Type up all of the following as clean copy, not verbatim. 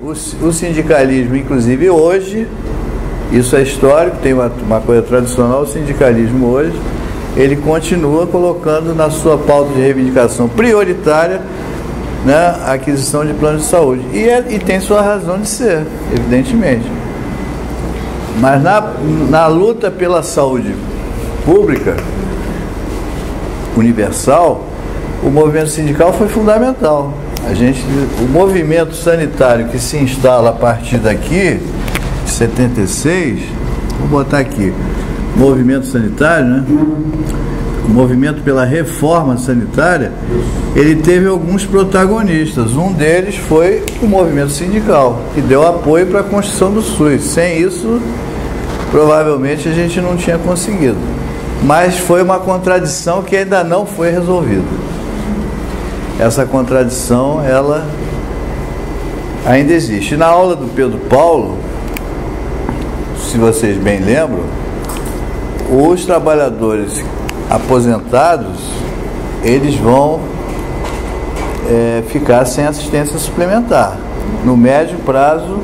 O sindicalismo, inclusive hoje, isso é histórico, tem uma coisa tradicional, o sindicalismo hoje, ele continua colocando na sua pauta de reivindicação prioritária, né, a aquisição de planos de saúde. E tem sua razão de ser, evidentemente. Mas na luta pela saúde pública, universal, o movimento sindical foi fundamental. O movimento sanitário que se instala a partir daqui, de 76, vou botar aqui, movimento sanitário, né? O movimento pela reforma sanitária, ele teve alguns protagonistas. Um deles foi o movimento sindical, que deu apoio para a construção do SUS. Sem isso, provavelmente a gente não tinha conseguido. Mas foi uma contradição que ainda não foi resolvida. Essa contradição, ela ainda existe. Na aula do Pedro Paulo, se vocês bem lembram, os trabalhadores aposentados, eles vão ficar sem assistência suplementar. No médio prazo,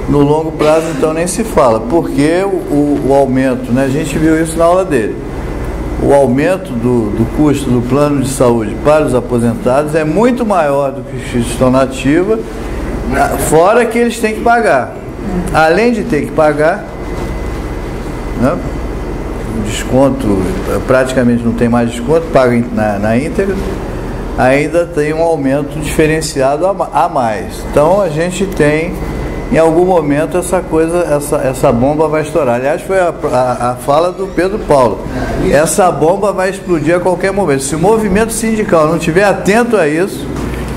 no longo prazo, então, nem se fala. Porque o aumento, né, a gente viu isso na aula dele, o aumento do custo do plano de saúde para os aposentados é muito maior do que os que estão na ativa, fora que eles têm que pagar. Além de ter que pagar, né, o desconto, praticamente não tem mais desconto, paga na íntegra, ainda tem um aumento diferenciado a mais. Então a gente tem, em algum momento, essa bomba vai estourar. Aliás, foi a fala do Pedro Paulo. Essa bomba vai explodir a qualquer momento. Se o movimento sindical não estiver atento a isso,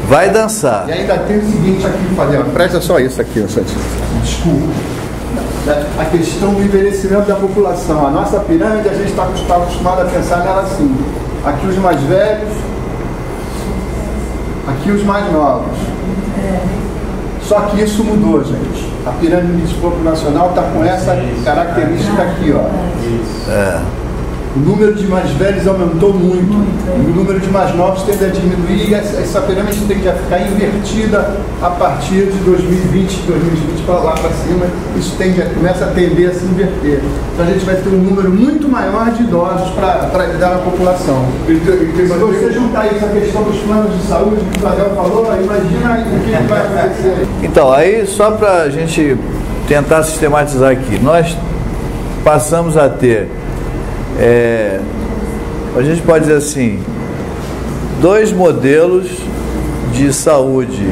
vai dançar. E ainda tem o seguinte aqui, Fadel, presta só isso aqui, Santinho. Desculpa. A questão do envelhecimento da população. A nossa pirâmide, a gente está acostumado a pensar nela assim. Aqui os mais velhos, aqui os mais novos. Só que isso mudou, gente. A pirâmide populacional está com essa característica aqui, ó. O número de mais velhos aumentou muito. O número de mais novos tende a diminuir, e essa pirâmide tende a ficar invertida a partir de 2020 para lá para cima. Isso começa a tender a se inverter. Então a gente vai ter um número muito maior de idosos para lidar na população. Se você juntar isso à questão dos planos de saúde que o Fadel falou, imagina o que vai acontecer. Então, aí só para a gente tentar sistematizar aqui, nós passamos a ter, a gente pode dizer assim, dois modelos de saúde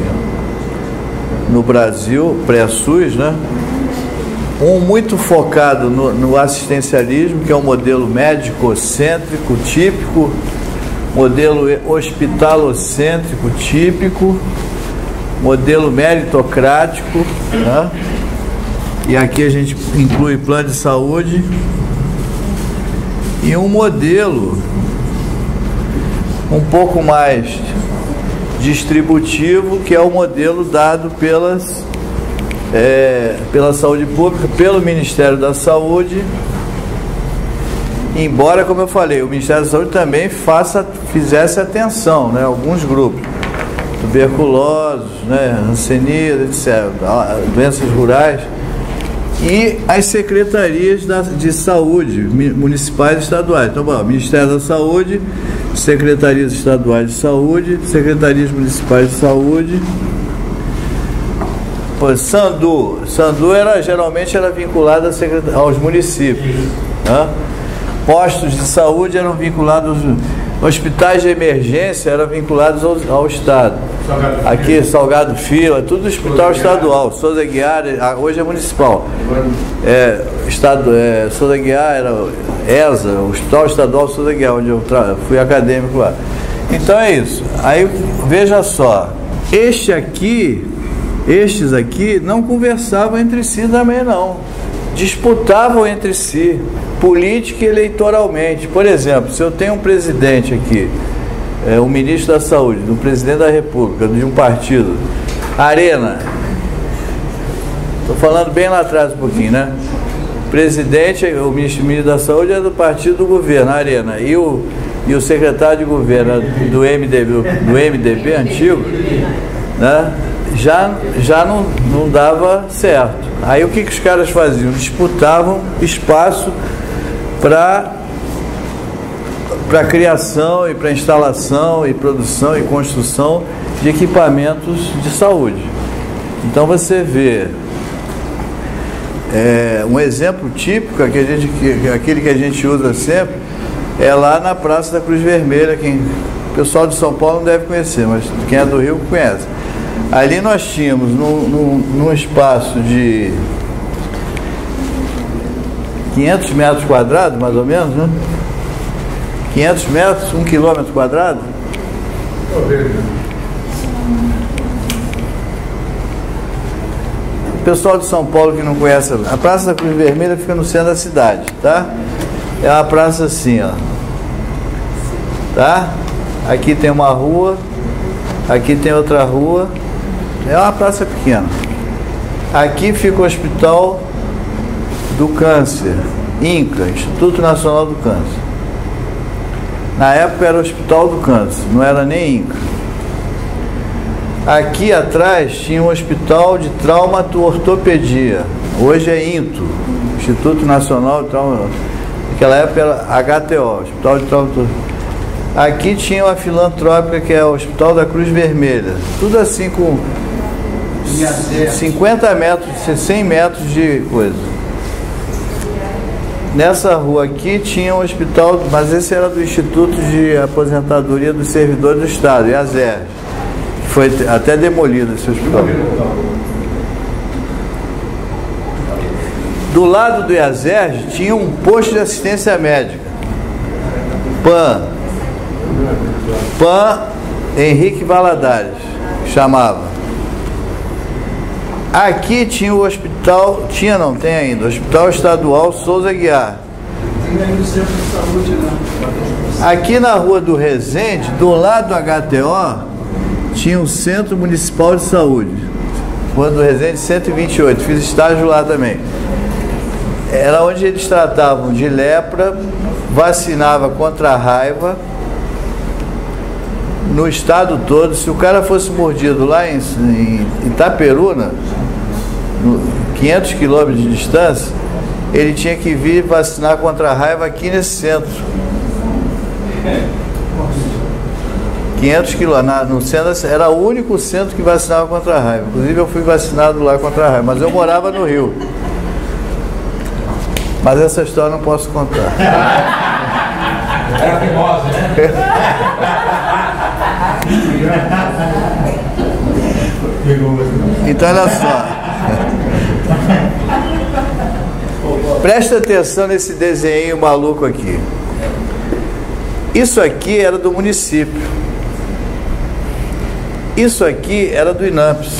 no Brasil, pré-SUS, né? Um muito focado no assistencialismo, que é um modelo médico-cêntrico típico, modelo hospitalocêntrico típico, modelo meritocrático, né? E aqui a gente inclui plano de saúde, e um modelo um pouco mais distributivo, que é o modelo dado pela saúde pública, pelo Ministério da Saúde, embora, como eu falei, o Ministério da Saúde também fizesse atenção, né, alguns grupos, tuberculosos, né, hanseníase, etc., doenças rurais, e as secretarias de saúde municipais e estaduais. Então, bom, Ministério da Saúde, secretarias estaduais de saúde, secretarias municipais de saúde. Pô, Sandu geralmente era vinculada aos municípios, né? Postos de saúde eram vinculados, hospitais de emergência eram vinculados ao Estado. Aqui, Salgado Filho, tudo hospital estadual. Souza Aguiar, hoje é municipal. Souza Aguiar era ESA, o Hospital Estadual Souza Aguiar, onde eu fui acadêmico lá. Então é isso. Aí, veja só, estes aqui não conversavam entre si também, não. Disputavam entre si, política e eleitoralmente. Por exemplo, se eu tenho um presidente aqui, um ministro da Saúde, um presidente da República, de um partido, Arena, estou falando bem lá atrás um pouquinho, né? Presidente, o ministro da Saúde é do partido do governo, Arena, e o secretário de governo do MDB antigo, né? já não dava certo. Aí o que os caras faziam? Disputavam espaço para criação e para instalação e produção e construção de equipamentos de saúde. Então você vê um exemplo típico, aquele que a gente usa sempre, é lá na Praça da Cruz Vermelha. O pessoal de São Paulo não deve conhecer, mas quem é do Rio conhece. Ali nós tínhamos, num espaço de 500 metros quadrados, mais ou menos, né? 500 metros, 1 quilômetro quadrado. O pessoal de São Paulo que não conhece, a Praça da Cruz Vermelha fica no centro da cidade, tá? É uma praça assim, ó. Tá? Aqui tem uma rua, aqui tem outra rua. É uma praça pequena. Aqui fica o Hospital do Câncer, INCA, Instituto Nacional do Câncer. Na época era o Hospital do Câncer, não era nem INCA. Aqui atrás tinha um Hospital de Traumato-Ortopedia, hoje é INTO, Instituto Nacional de Trauma. Naquela época era HTO, Hospital de Traumato-Ortopedia. Aqui tinha uma filantrópica que é o Hospital da Cruz Vermelha, tudo assim com 50 metros, 100 metros de coisa. Nessa rua aqui tinha um hospital, mas esse era do Instituto de Aposentadoria dos Servidores do Estado, IASERJ, que foi até demolido esse hospital. Do lado do IASERJ tinha um posto de assistência médica, PAN Henrique Valadares, chamava. Aqui tinha o hospital, tem ainda, o Hospital Estadual Souza Aguiar. Tem ainda o centro de saúde, né? Aqui na Rua do Resende, do lado do HTO, tinha o Centro Municipal de Saúde. Rua do Resende 128, fiz estágio lá também. Era onde eles tratavam de lepra, vacinava contra a raiva, no estado todo. Se o cara fosse mordido lá em Itaperuna, 500 quilômetros de distância, ele tinha que vir vacinar contra a raiva aqui nesse centro. 500 quilômetros, no centro, era o único centro que vacinava contra a raiva. Inclusive eu fui vacinado lá contra a raiva, mas eu morava no Rio. Mas essa história eu não posso contar. Era famosa, né? Então olha só, presta atenção nesse desenho maluco aqui. Isso aqui era do município, isso aqui era do INAMPS,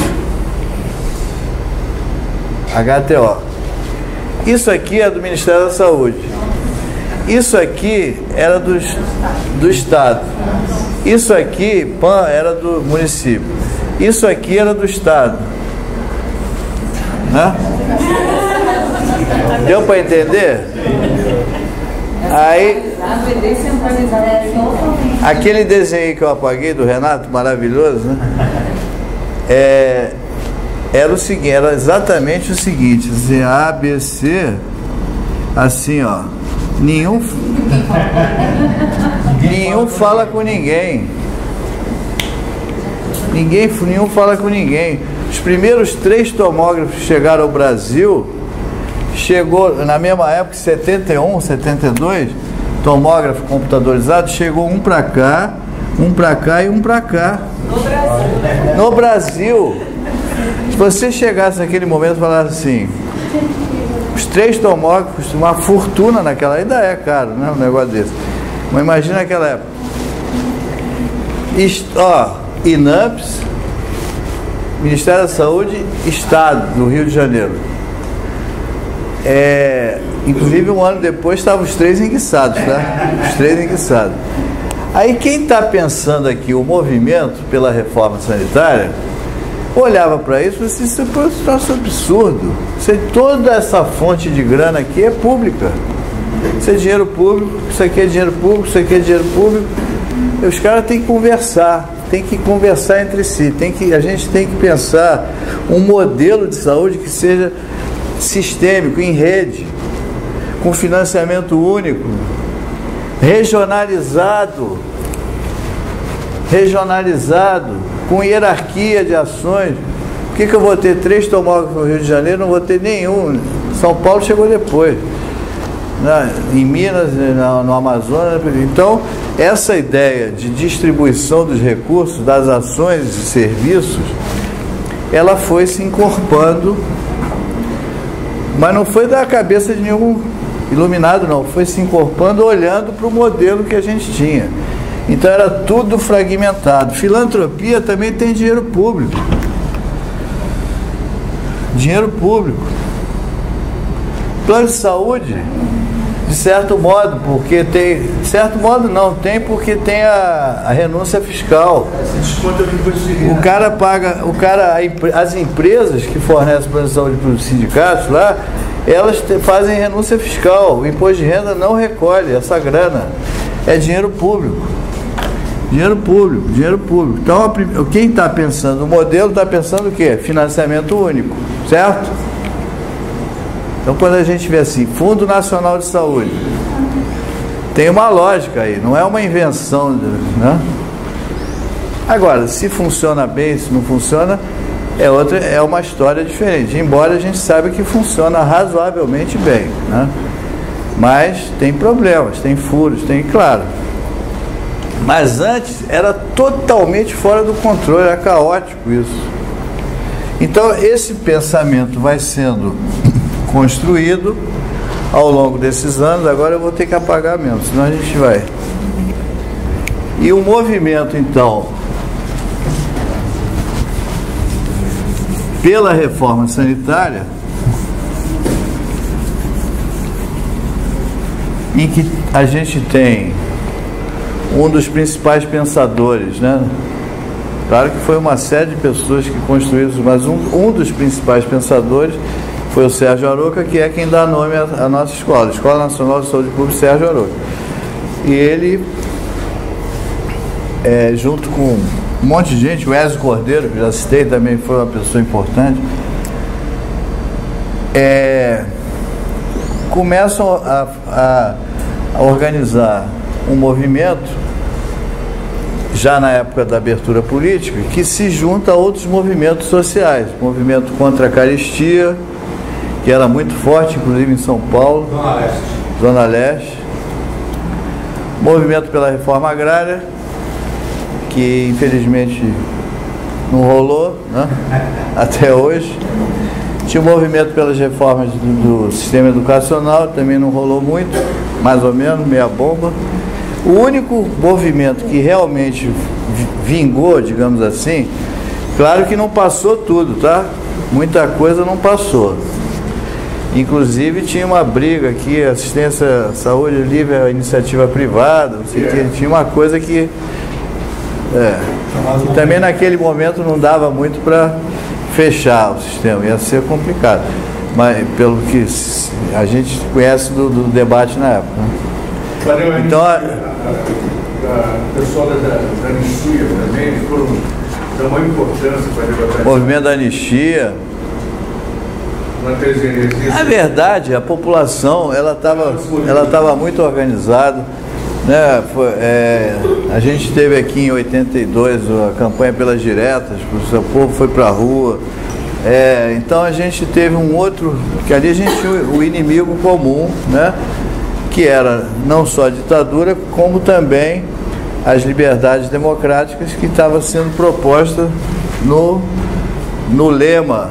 HTO, isso aqui é do Ministério da Saúde, isso aqui era do Estado, isso aqui, PAN, era do município, isso aqui era do Estado, né? Deu para entender? Aí, aquele desenho que eu apaguei do Renato, maravilhoso, né? Era o seguinte, era exatamente o seguinte, assim, A, B, C, assim, ó, nenhum fala com ninguém. Nenhum fala com ninguém. Os primeiros 3 tomógrafos que chegaram ao Brasil, chegou na mesma época, 71, 72, tomógrafo computadorizado, chegou um para cá e um para cá. No Brasil. Se você chegasse naquele momento e falasse assim, os 3 tomógrafos, uma fortuna naquela, ainda é caro, né, um negócio desse. Mas imagina naquela época. INAMPS, Ministério da Saúde, Estado do Rio de Janeiro. Inclusive um ano depois estavam os 3 enguiçados, tá? Os 3 enguiçados. Aí quem está pensando aqui o movimento pela reforma sanitária olhava para isso e disse, isso é um troço absurdo. Toda essa fonte de grana aqui é pública. Isso é dinheiro público, isso aqui é dinheiro público, isso aqui é dinheiro público. E os caras têm que conversar. tem que conversar entre si, a gente tem que pensar um modelo de saúde que seja sistêmico, em rede, com financiamento único, regionalizado, com hierarquia de ações. Por que eu vou ter 3 tomógrafos no Rio de Janeiro, não vou ter nenhum? São Paulo chegou depois, em Minas, no Amazonas. Então, essa ideia de distribuição dos recursos, das ações e serviços, ela foi se encorpando, mas não foi da cabeça de nenhum iluminado, não, foi se encorpando olhando para o modelo que a gente tinha. Então era tudo fragmentado. Filantropia também tem dinheiro público. Plano de saúde, de certo modo, porque tem... De certo modo não, tem porque tem a renúncia fiscal. O cara paga... As empresas que fornecem plano de saúde para os sindicatos lá, elas fazem renúncia fiscal. O imposto de renda não recolhe essa grana. É dinheiro público. Então, quem está pensando, o modelo está pensando o quê? Financiamento único, certo? Então, quando a gente vê assim, Fundo Nacional de Saúde, tem uma lógica aí, não é uma invenção, né? Agora, se funciona bem, se não funciona, é uma história diferente, embora a gente saiba que funciona razoavelmente bem, né? Mas tem problemas, tem furos, claro. Mas antes era totalmente fora do controle, era caótico isso. Então esse pensamento vai sendo construído ao longo desses anos. Agora eu vou ter que apagar mesmo, senão a gente vai. E o movimento então pela reforma sanitária, em que a gente tem um dos principais pensadores, né? Claro que foi uma série de pessoas que construíram isso, mas um dos principais pensadores foi o Sérgio Aroca, que é quem dá nome à nossa escola, Escola Nacional de Saúde Pública Sérgio Aroca. E ele, junto com um monte de gente, o Ezio Cordeiro, que já citei, também foi uma pessoa importante, começam a organizar um movimento, já na época da abertura política, que se junta a outros movimentos sociais. Movimento contra a carestia, que era muito forte, inclusive em São Paulo, Zona Leste. Movimento pela reforma agrária, que infelizmente não rolou, né? Até hoje. Tinha o movimento pelas reformas do sistema educacional, também não rolou muito, mais ou menos, meia bomba. O único movimento que realmente vingou, digamos assim, claro que não passou tudo, tá? Muita coisa não passou. Inclusive tinha uma briga aqui, assistência, saúde livre, a iniciativa privada, não sei o que, tinha uma coisa que também naquele momento não dava muito para fechar o sistema, ia ser complicado. Mas pelo que a gente conhece do debate na época, né? Então, o pessoal da anistia também deu uma importância para debater. O movimento da anistia. Na verdade, a população ela estava muito organizada, né? A gente teve aqui em 82 a campanha pelas diretas, o seu povo foi para a rua. Então a gente teve um outro, que ali a gente tinha o inimigo comum, né? Que era não só a ditadura, como também as liberdades democráticas que estava sendo proposta no lema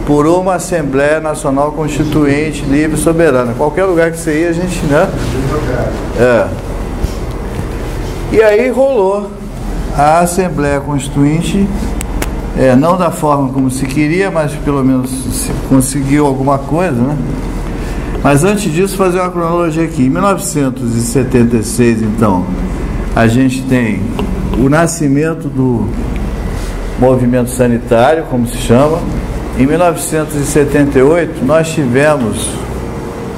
por uma Assembleia Nacional Constituinte, livre e soberana. Qualquer lugar que você ia, a gente, né? E aí rolou a Assembleia Constituinte, não da forma como se queria, mas pelo menos se conseguiu alguma coisa, né? Mas antes disso, fazer uma cronologia aqui. Em 1976, então, a gente tem o nascimento do movimento sanitário, como se chama. Em 1978, nós tivemos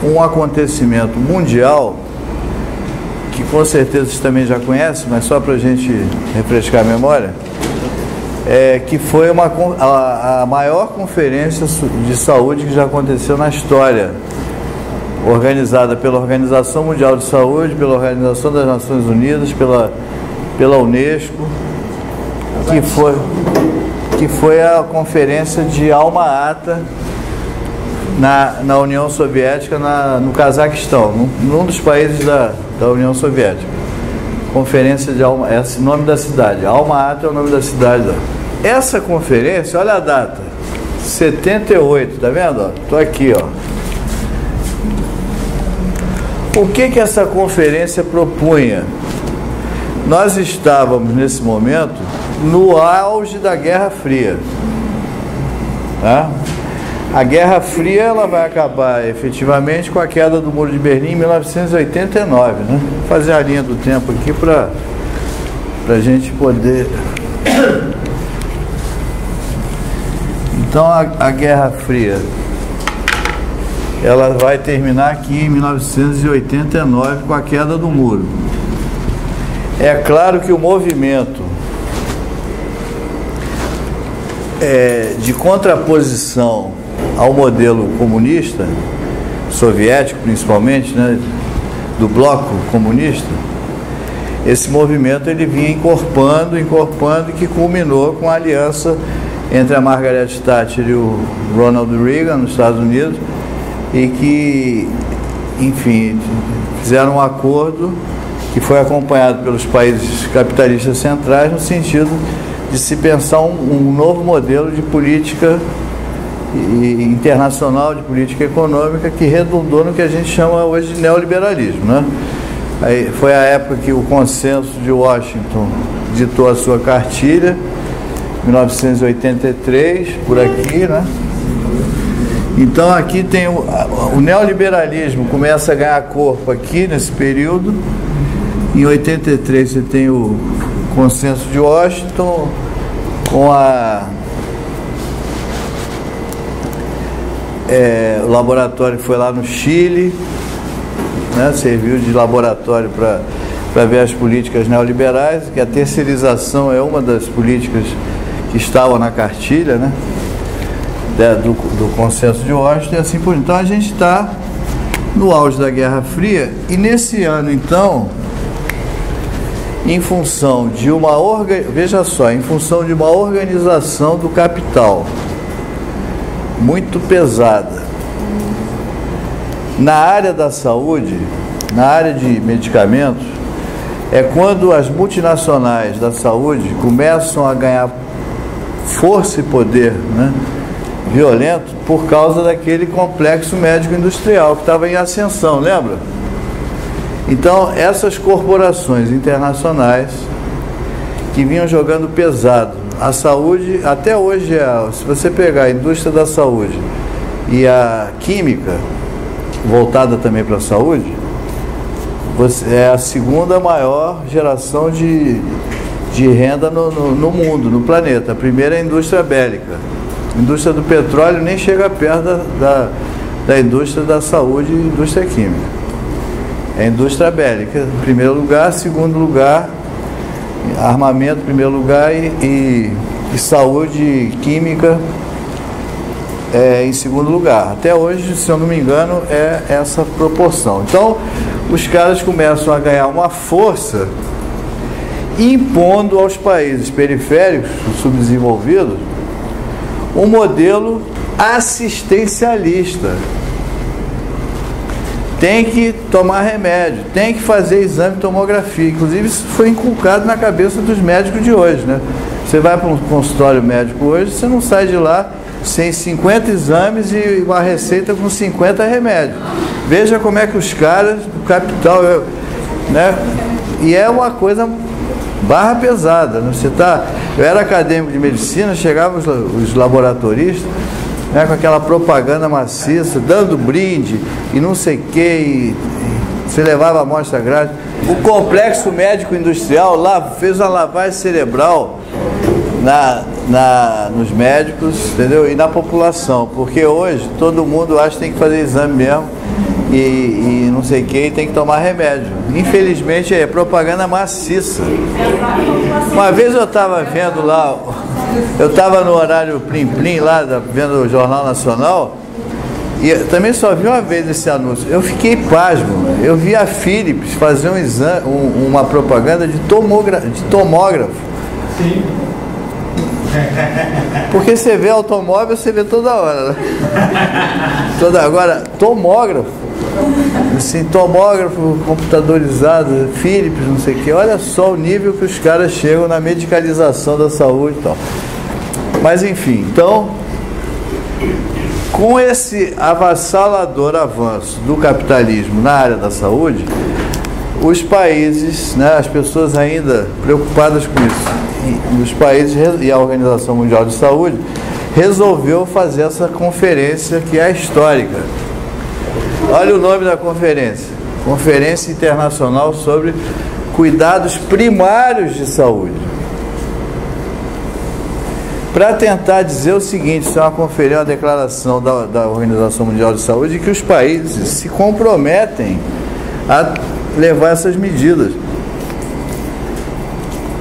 um acontecimento mundial que com certeza vocês também já conhecem, mas só para a gente refrescar a memória, que foi a maior conferência de saúde que já aconteceu na história, organizada pela Organização Mundial de Saúde, pela Organização das Nações Unidas, pela Unesco, que foi a conferência de Alma-Ata na União Soviética, no Cazaquistão, num dos países da União Soviética. Conferência de Alma, esse é o nome da cidade. Alma-Ata é o nome da cidade. Essa conferência, olha a data, 78, tá vendo? Estou aqui, ó. O que essa conferência propunha? Nós estávamos, nesse momento, no auge da Guerra Fria. Tá? A Guerra Fria ela vai acabar efetivamente com a queda do Muro de Berlim em 1989. Né? Vou fazer a linha do tempo aqui para a gente poder... Então, a Guerra Fria... ela vai terminar aqui em 1989 com a queda do muro. É claro que o movimento de contraposição ao modelo comunista, soviético principalmente, né, do bloco comunista, esse movimento ele vinha encorpando, e que culminou com a aliança entre a Margaret Thatcher e o Ronald Reagan nos Estados Unidos, e que, enfim, fizeram um acordo que foi acompanhado pelos países capitalistas centrais no sentido de se pensar um novo modelo de política internacional, de política econômica, que redundou no que a gente chama hoje de neoliberalismo, né? Aí foi a época que o Consenso de Washington ditou a sua cartilha, 1983, por aqui, né? Então aqui tem o neoliberalismo começa a ganhar corpo aqui nesse período. Em 83 você tem o Consenso de Washington com o laboratório que foi lá no Chile, né, serviu de laboratório para ver as políticas neoliberais, que a terceirização é uma das políticas que estavam na cartilha, né, do Consenso de Washington e assim por diante. Então a gente está no auge da Guerra Fria e nesse ano, então, em função de veja só, em função de uma organização do capital muito pesada na área da saúde, na área de medicamentos, é quando as multinacionais da saúde começam a ganhar força e poder, né, violento, por causa daquele complexo médico-industrial que estava em ascensão, lembra? Então, essas corporações internacionais que vinham jogando pesado, a saúde, até hoje, se você pegar a indústria da saúde e a química, voltada também para a saúde, é a segunda maior geração de renda no mundo, no planeta. A primeira é a indústria bélica. A indústria do petróleo nem chega perto da indústria da saúde e indústria química. É a indústria bélica em primeiro lugar, segundo lugar, armamento em primeiro lugar e saúde química em segundo lugar. Até hoje, se eu não me engano, é essa proporção. Então, os caras começam a ganhar uma força impondo aos países periféricos, subdesenvolvidos, um modelo assistencialista. Tem que tomar remédio, tem que fazer exame de tomografia. Inclusive, isso foi inculcado na cabeça dos médicos de hoje, né? Você vai para um consultório médico hoje, você não sai de lá sem 50 exames e uma receita com 50 remédios. Veja como é que os caras, o capital, né? E é uma coisa barra pesada, né? Eu era acadêmico de medicina, chegavam os laboratoristas, né, com aquela propaganda maciça, dando brinde e não sei o que, você levava a amostra grátis. O complexo médico industrial fez uma lavagem cerebral nos médicos, entendeu? E na população, porque hoje todo mundo acha que tem que fazer exame mesmo e não sei o que, e tem que tomar remédio. Infelizmente é propaganda maciça. Uma vez eu estava vendo lá, eu estava no horário plim-plim lá, vendo o Jornal Nacional, e também só vi uma vez esse anúncio. Eu fiquei pasmo. Eu vi a Philips fazer um exame, uma propaganda de tomógrafo. Sim. Porque você vê automóvel, você vê toda hora, né? Agora, tomógrafo, assim, tomógrafo computadorizado, Philips, não sei o que. Olha só o nível que os caras chegam na medicalização da saúde e tal. Mas enfim, então, com esse avassalador avanço do capitalismo na área da saúde, os países, né, as pessoas ainda preocupadas com isso, os países e a Organização Mundial de Saúde resolveu fazer essa conferência que é histórica. Olha o nome da conferência: Conferência Internacional sobre Cuidados Primários de Saúde. Para tentar dizer o seguinte, isso é uma declaração da Organização Mundial de Saúde, que os países se comprometem a levar essas medidas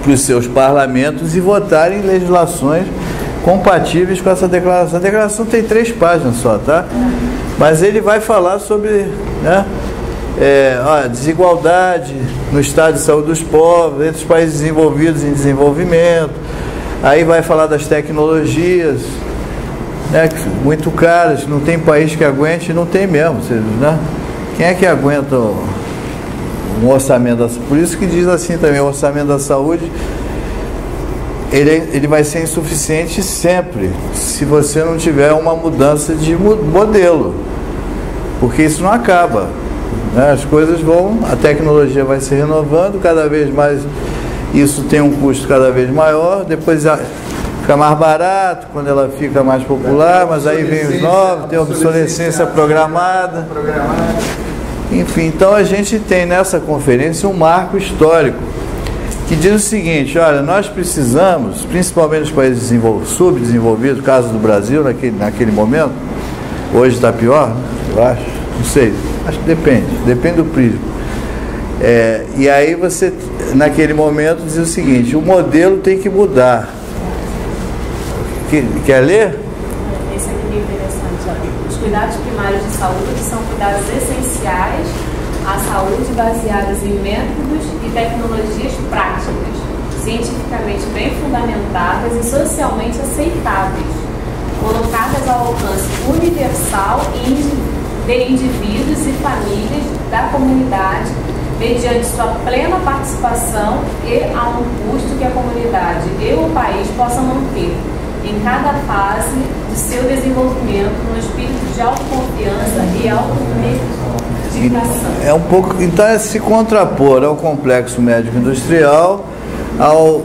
para os seus parlamentos e votarem legislações compatíveis com essa declaração. A declaração tem 3 páginas só, tá? Mas ele vai falar sobre, né, desigualdade no estado de saúde dos povos, entre os países desenvolvidos e em desenvolvimento. Aí vai falar das tecnologias, né, muito caras, não tem país que aguente, não tem mesmo, né? Quem é que aguenta um orçamento da saúde? Por isso que diz assim também, o orçamento da saúde, ele vai ser insuficiente sempre, se você não tiver uma mudança de modelo, porque isso não acaba, né? As coisas a tecnologia vai se renovando, cada vez mais isso tem um custo cada vez maior, depois fica mais barato quando ela fica mais popular, mas aí vem os novos, tem obsolescência programada. Enfim, então a gente tem nessa conferência um marco histórico que diz o seguinte: olha, nós precisamos, principalmente os países subdesenvolvidos, caso do Brasil naquele momento, hoje está pior, eu acho, não sei, acho que depende do prisma. E aí você, naquele momento, diz o seguinte: o modelo tem que mudar. Quer ler? Esse aqui é interessante. Olha. Os cuidados primários de saúde são cuidados essenciais à saúde baseados em métodos e tecnologias práticas, cientificamente bem fundamentadas e socialmente aceitáveis, colocadas ao alcance universal de indivíduos e famílias da comunidade, mediante sua plena participação e a um custo que a comunidade e o país possam manter em cada fase de seu desenvolvimento no espírito de autoconfiança e automedicação. Então é se contrapor ao complexo médico-industrial, ao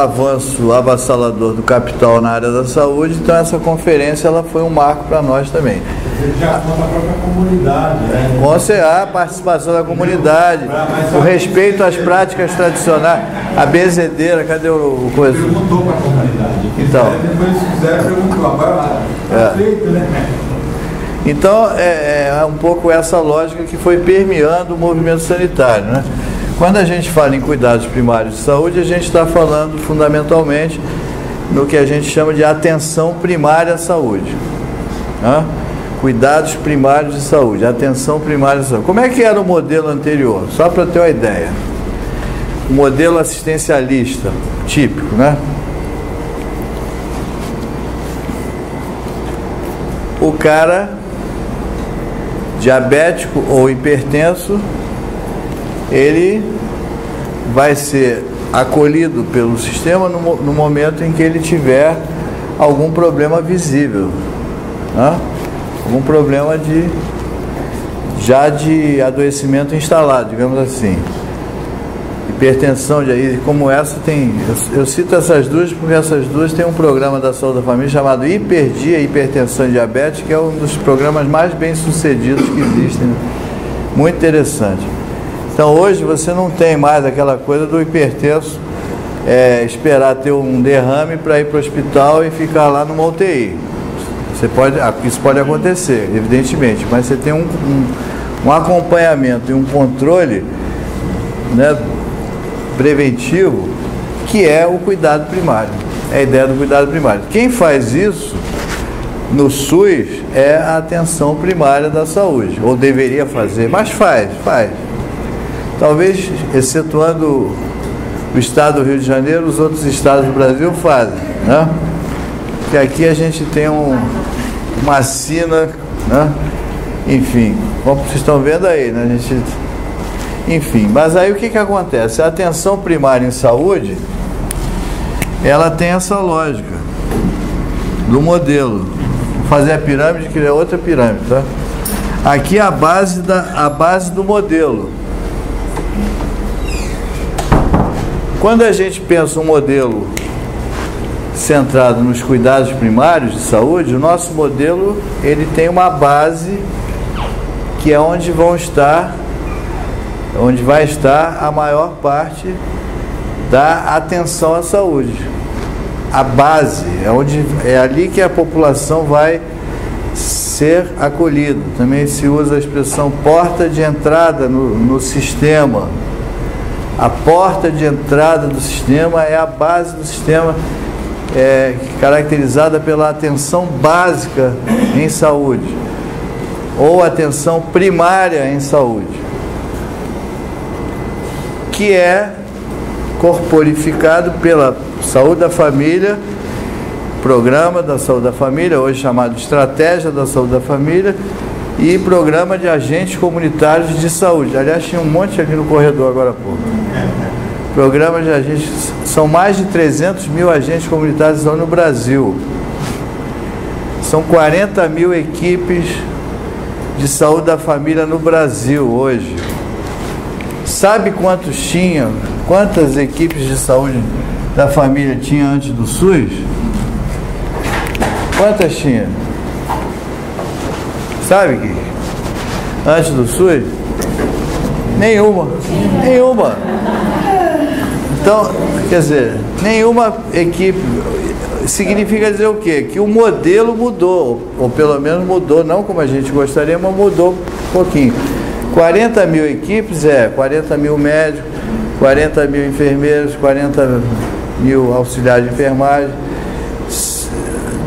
avanço avassalador do capital na área da saúde. Então essa conferência ela foi um marco para nós também. Já conta a própria comunidade, né? A participação da comunidade, o respeito às práticas tradicionais, a benzedeira, cadê o coisa? Perguntou para a comunidade. Então, depois se quiser, perguntou. Agora está feito, né? Então é um pouco essa lógica que foi permeando o movimento sanitário, né? Quando a gente fala em cuidados primários de saúde, a gente está falando fundamentalmente no que a gente chama de atenção primária à saúde, né? Cuidados primários de saúde, atenção primária de saúde. Como é que era o modelo anterior? Só para ter uma ideia. O modelo assistencialista típico, né? O cara diabético ou hipertenso, ele vai ser acolhido pelo sistema no momento em que ele tiver algum problema visível, né? Algum problema de adoecimento instalado, digamos assim. Hipertensão, como essa tem... Eu cito essas duas porque essas duas têm um programa da saúde da família chamado Hiperdia e Hipertensão e Diabetes, que é um dos programas mais bem sucedidos que existem, né? Muito interessante. Então hoje você não tem mais aquela coisa do hipertenso esperar ter um derrame para ir para o hospital e ficar lá numa UTI. Isso pode acontecer, evidentemente, mas você tem um acompanhamento e um controle, né, preventivo, que é o cuidado primário. É a ideia do cuidado primário. Quem faz isso no SUS é a atenção primária da saúde, ou deveria fazer, mas faz. Talvez, excetuando o estado do Rio de Janeiro, os outros estados do Brasil fazem, né? Porque aqui a gente tem uma sina, né? Enfim, como vocês estão vendo aí, né? Enfim, mas aí o que acontece? A atenção primária em saúde, ela tem essa lógica do modelo. Vou fazer a pirâmide, que é outra pirâmide, tá? Aqui é a base do modelo. Quando a gente pensa um modelo centrado nos cuidados primários de saúde, o nosso modelo, ele tem uma base que é onde vai estar a maior parte da atenção à saúde. A base é ali que a população vai ser acolhida. Também se usa a expressão porta de entrada no sistema. A porta de entrada do sistema é a base do sistema, caracterizada pela atenção básica em saúde, ou atenção primária em saúde, que é corporificado pela Saúde da Família, Programa da Saúde da Família, hoje chamado Estratégia da Saúde da Família, e Programa de Agentes Comunitários de Saúde. Aliás, tinha um monte aqui no corredor agora há pouco. Programa de agentes, são mais de 300 mil agentes comunitários de saúde no Brasil. São 40 mil equipes de saúde da família no Brasil hoje. Sabe quantas equipes de saúde da família tinha antes do SUS? Quantas tinha? Sabe que antes do SUS? Nenhuma. Então, quer dizer, nenhuma equipe. Significa dizer o quê? Que o modelo mudou, ou pelo menos mudou, não como a gente gostaria, mas mudou um pouquinho. 40 mil equipes 40 mil médicos, 40 mil enfermeiros, 40 mil auxiliares de enfermagem,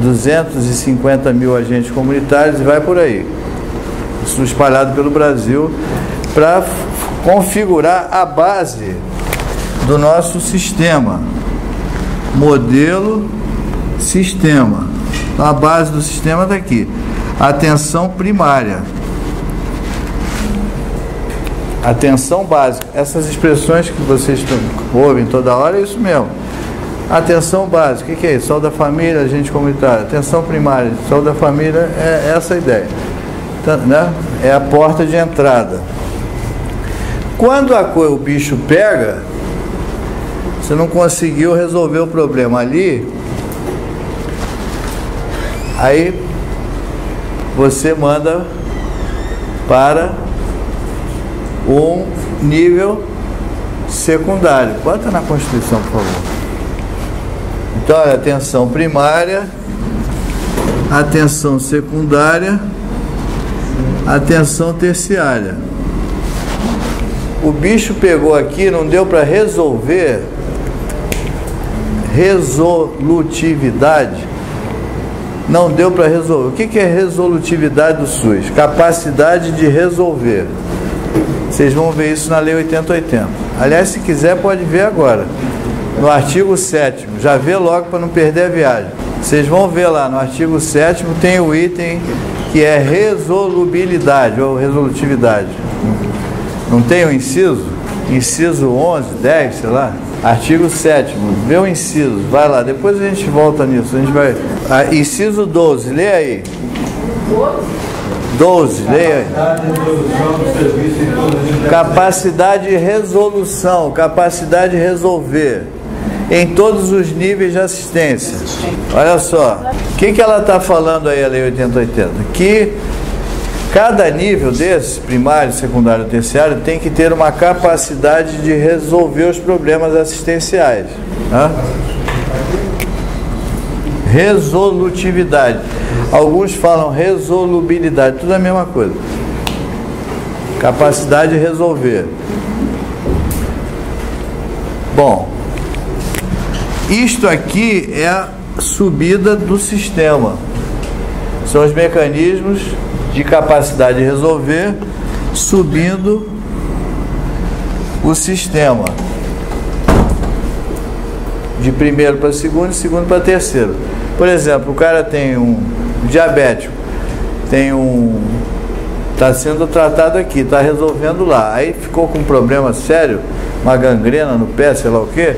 250 mil agentes comunitários, e vai por aí. Isso espalhado pelo Brasil, para configurar a base do nosso sistema. Modelo, sistema. A base do sistema está aqui. Atenção primária. Atenção básica. Essas expressões que vocês ouvem toda hora é isso mesmo. Atenção básica. O que é isso? Saúde da família, agente comunitário. Atenção primária, saúde da família, é essa a ideia. Então, né? É a porta de entrada. Quando o bicho pega, você não conseguiu resolver o problema ali, aí você manda para um nível secundário. Bota na Constituição, por favor. Então, é atenção primária, atenção secundária, atenção terciária. O bicho pegou aqui, não deu para resolver. Resolutividade. Não deu para resolver. O que é resolutividade do SUS? Capacidade de resolver. Vocês vão ver isso na Lei 8080. Aliás, se quiser, pode ver agora. No artigo 7º. Já vê logo para não perder a viagem. Vocês vão ver lá, no artigo 7º tem o item que é resolubilidade ou resolutividade. Não tem o inciso? Inciso 11, 10, sei lá. Artigo 7º, vê o inciso, vai lá, depois a gente volta nisso, a gente vai... inciso 12, lê aí. 12, leia aí. Capacidade de resolução, capacidade de resolver em todos os níveis de assistência. Olha só, o que ela está falando aí, a Lei 8080? Que cada nível desse, primário, secundário e terciário, tem que ter uma capacidade de resolver os problemas assistenciais. Tá? Resolutividade. Alguns falam resolubilidade, tudo a mesma coisa. Capacidade de resolver. Bom, isto aqui é a subida do sistema. São os mecanismos de capacidade de resolver subindo o sistema. De primeiro para segundo e segundo para terceiro. Por exemplo, o cara tem um diabético, está sendo tratado aqui, está resolvendo lá. Aí ficou com um problema sério, uma gangrena no pé, sei lá o que.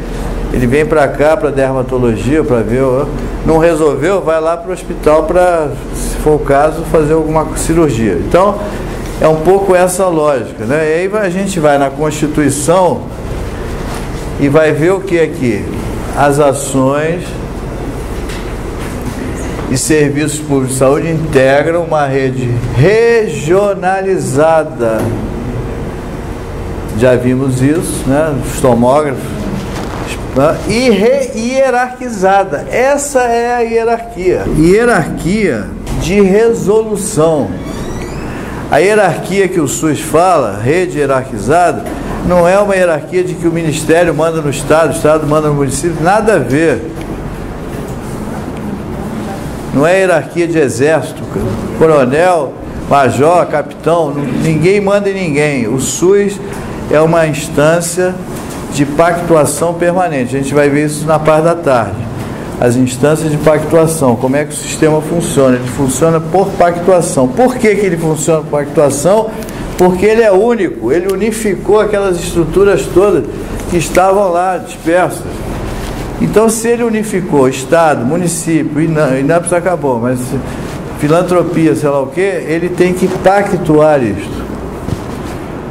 Ele vem para cá, para dermatologia, para ver. Não resolveu, vai lá para o hospital para, se for o caso, fazer alguma cirurgia. Então, é um pouco essa lógica, né? E aí a gente vai na Constituição e vai ver o que aqui? As ações e serviços públicos de saúde integram uma rede regionalizada. Já vimos isso, né? Os tomógrafos. E hierarquizada. Essa é a hierarquia. Hierarquia de resolução. A hierarquia que o SUS fala, rede hierarquizada, não é uma hierarquia de que o Ministério manda no Estado, o Estado manda no município, nada a ver. Não é hierarquia de exército, coronel, major, capitão, ninguém manda em ninguém. O SUS é uma instância de pactuação permanente. A gente vai ver isso na parte da tarde. As instâncias de pactuação, como é que o sistema funciona? Ele funciona por pactuação. Por que ele funciona por pactuação? Porque ele é único, ele unificou aquelas estruturas todas que estavam lá dispersas. Então, se ele unificou Estado, município, INAPS acabou, mas filantropia, sei lá o que, ele tem que pactuar isto.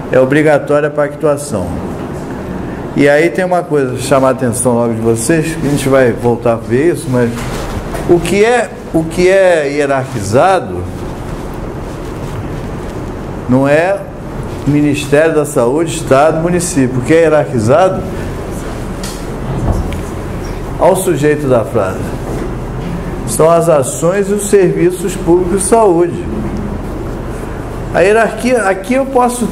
É obrigatória a pactuação. E aí tem uma coisa que chama a atenção logo de vocês, que a gente vai voltar a ver isso, mas o que é hierarquizado não é Ministério da Saúde, Estado, município. O que é hierarquizado? Ao sujeito da frase. São as ações e os serviços públicos de saúde. A hierarquia, aqui eu posso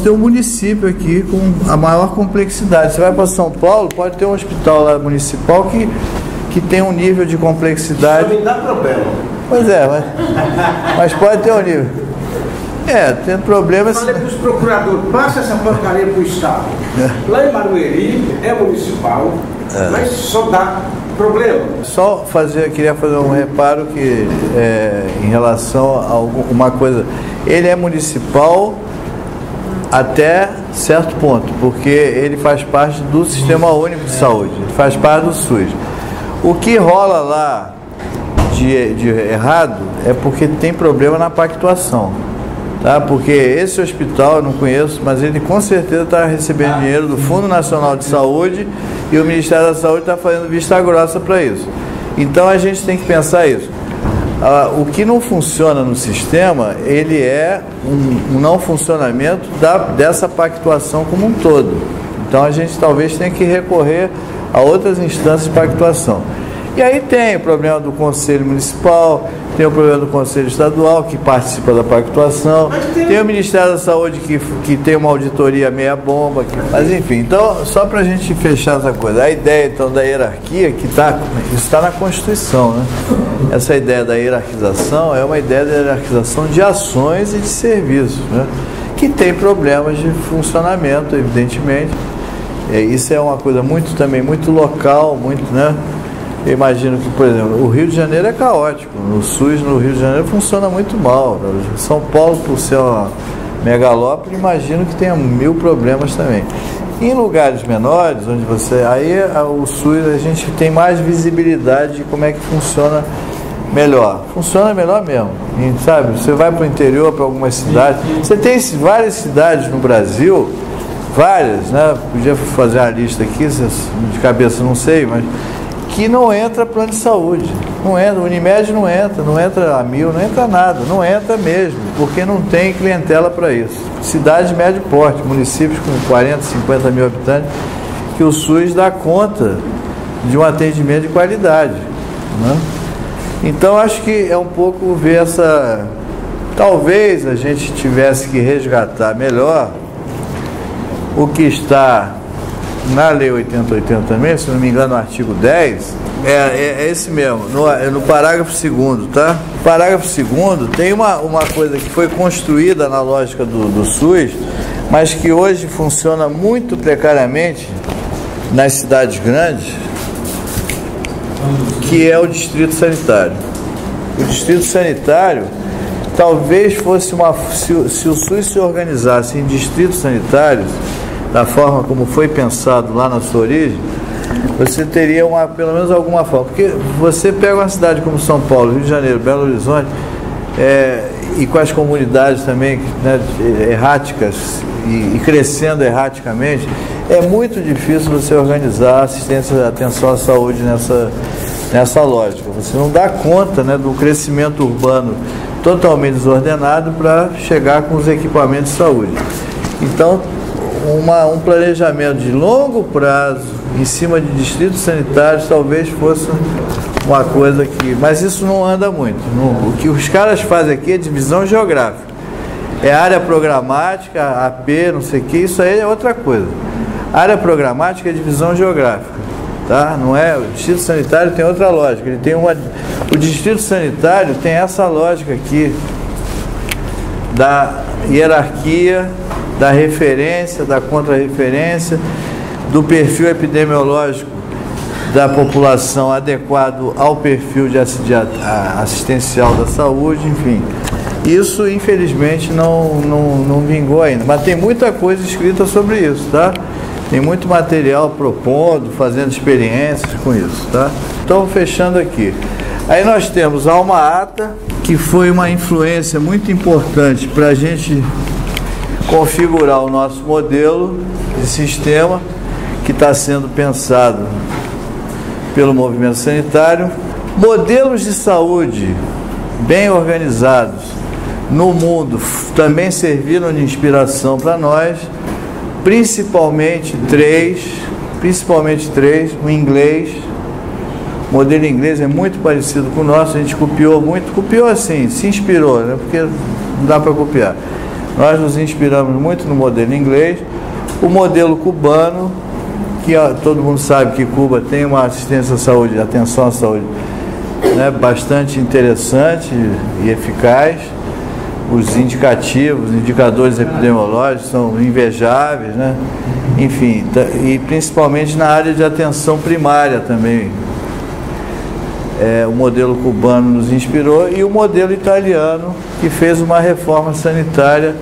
ter um município aqui com a maior complexidade. Você vai para São Paulo, pode ter um hospital lá municipal que tem um nível de complexidade. Isso não me dá problema. Pois é, mas pode ter um nível. Tem problemas. Falei para os procuradores, passa essa porcaria para o Estado. Lá em Marueri é municipal, mas só dá problema. Queria fazer um reparo que em relação a uma coisa. Ele é municipal até certo ponto, porque ele faz parte do Sistema Único de Saúde, ele faz parte do SUS. O que rola lá de errado é porque tem problema na pactuação, tá? Porque esse hospital, eu não conheço, mas ele com certeza está recebendo dinheiro do Fundo Nacional de Saúde e o Ministério da Saúde está fazendo vista grossa para isso. Então a gente tem que pensar isso. O que não funciona no sistema, ele é um não funcionamento dessa pactuação como um todo. Então a gente talvez tenha que recorrer a outras instâncias de pactuação. E aí tem o problema do Conselho Municipal, tem o problema do Conselho Estadual, que participa da pactuação, tem o Ministério da Saúde que tem uma auditoria meia bomba, mas enfim, então, só para a gente fechar essa coisa, a ideia então da hierarquia, que está na Constituição, né? Essa ideia da hierarquização é uma ideia da hierarquização de ações e de serviços, né? Que tem problemas de funcionamento, evidentemente. Isso é uma coisa muito local, né? Eu imagino que, por exemplo, o Rio de Janeiro é caótico. O SUS no Rio de Janeiro funciona muito mal. São Paulo, por ser uma megalópole, imagino que tenha 1000 problemas também. Em lugares menores, onde o SUS, a gente tem mais visibilidade de como é que funciona melhor. Funciona melhor mesmo. E, sabe, você vai para o interior, para algumas cidades. Você tem várias cidades no Brasil, várias, né? Podia fazer uma lista aqui, de cabeça não sei, mas que não entra plano de saúde, não entra, o Unimed não entra a 1000, não entra nada, não entra mesmo, porque não tem clientela para isso. Cidades de médio porte, municípios com 40, 50 mil habitantes, que o SUS dá conta de um atendimento de qualidade, né? Então acho que é um pouco ver Talvez a gente tivesse que resgatar melhor o que está na Lei 8080 também, se não me engano, no artigo 10, é esse mesmo, no parágrafo 2º, tá? No parágrafo 2º tem uma coisa que foi construída na lógica do SUS, mas que hoje funciona muito precariamente nas cidades grandes, que é o distrito sanitário. O distrito sanitário talvez fosse se o SUS se organizasse em distritos sanitários, da forma como foi pensado lá na sua origem, você teria pelo menos alguma forma. Porque você pega uma cidade como São Paulo, Rio de Janeiro, Belo Horizonte, e com as comunidades também, né, erráticas e crescendo erraticamente, é muito difícil você organizar atenção à saúde nessa lógica. Você não dá conta, né, do crescimento urbano totalmente desordenado para chegar com os equipamentos de saúde. Então, um planejamento de longo prazo em cima de distritos sanitários talvez fosse uma coisa que... Mas isso não anda muito. O que os caras fazem aqui é divisão geográfica. É área programática, AP, não sei o que, isso aí é outra coisa. Área programática é divisão geográfica, tá? Não é... O distrito sanitário tem outra lógica. Ele tem o distrito sanitário tem essa lógica aqui da hierarquia, da referência, da contra-referência, do perfil epidemiológico da população adequado ao perfil assistencial da saúde, enfim. Isso, infelizmente, não vingou ainda, mas tem muita coisa escrita sobre isso, tá? Tem muito material propondo, fazendo experiências com isso, tá? Então, fechando aqui. Aí nós temos a Alma Ata, que foi uma influência muito importante para a gente configurar o nosso modelo de sistema que está sendo pensado pelo movimento sanitário. Modelos de saúde bem organizados no mundo também serviram de inspiração para nós, principalmente três, o inglês. O modelo inglês é muito parecido com o nosso, a gente copiou assim, se inspirou, né? Porque não dá para copiar. Nós nos inspiramos muito no modelo inglês. O modelo cubano, que todo mundo sabe que Cuba tem uma assistência à saúde, atenção à saúde, né, bastante interessante e eficaz. Os indicativos, os indicadores epidemiológicos são invejáveis, né? Enfim, e principalmente na área de atenção primária também. O modelo cubano nos inspirou, e o modelo italiano, que fez uma reforma sanitária